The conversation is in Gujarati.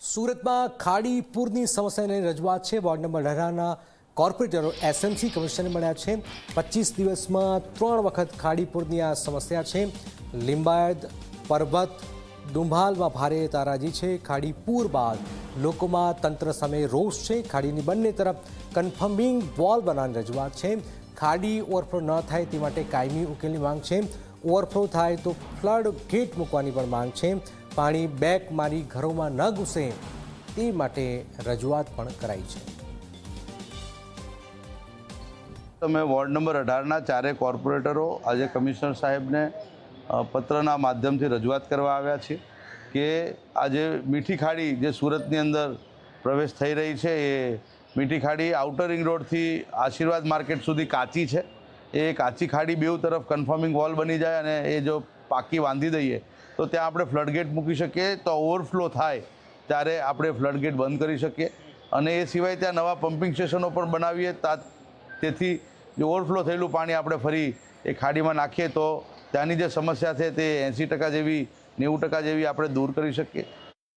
સુરતમાં ખાડી પૂરની સમસ્યાની રજૂઆત છે। વોર્ડ નંબર 18ના કોર્પોરેટરો એસએમસી કમિશનરને મળ્યા છે। 25 દિવસમાં 3 વખત ખાડી પૂરની આ સમસ્યા છે। લિંબાયત, પરબત, ડુંભાલમાં ભારે તારાજી છે। ખાડી પૂર બાદ લોકોમાં તંત્ર સામે રોષ છે। ખાડીની બંને તરફ કન્ફર્મિંગ વોલ બનાવવાની રજૂઆત છે। ખાડી ઓવરફ્લો ન થાય તે માટે કાયમી ઉકેલની માંગ છે। ઓવરફ્લો થાય તો ફ્લડ ગેટ મૂકવાની પણ માંગ છે। પાણી બેક મારી ઘરોમાં ન ઘૂસે તે માટે રજૂઆત પણ કરાઈ છે। તમે વોર્ડ નંબર 18ના ચારે કોર્પોરેટરો આજે કમિશનર સાહેબને પત્રના માધ્યમથી રજૂઆત કરવા આવ્યા છે કે આજે મીઠી ખાડી જે સુરતની અંદર પ્રવેશ થઈ રહી છે એ મીઠી ખાડી આઉટર રિંગ રોડથી આશીર્વાદ માર્કેટ સુધી કાચી છે। એ કાચી ખાડી બેઉ તરફ કન્ફર્મિંગ વોલ બની જાય અને એ જો પાકી બાંધી દઈએ તો ત્યાં આપણે ફ્લડગેટ મૂકી શકીએ તો ઓવરફ્લો થાય ત્યારે આપણે ફ્લડગેટ બંધ કરી શકીએ અને એ સિવાય ત્યાં નવા પમ્પિંગ સ્ટેશનો પણ બનાવીએ તેથી જે ઓવરફ્લો થયેલું પાણી આપણે ફરી એ ખાડીમાં નાખીએ તો ત્યાંની જે સમસ્યા છે તે 80% જેવી 90% જેવી આપણે દૂર કરી શકીએ।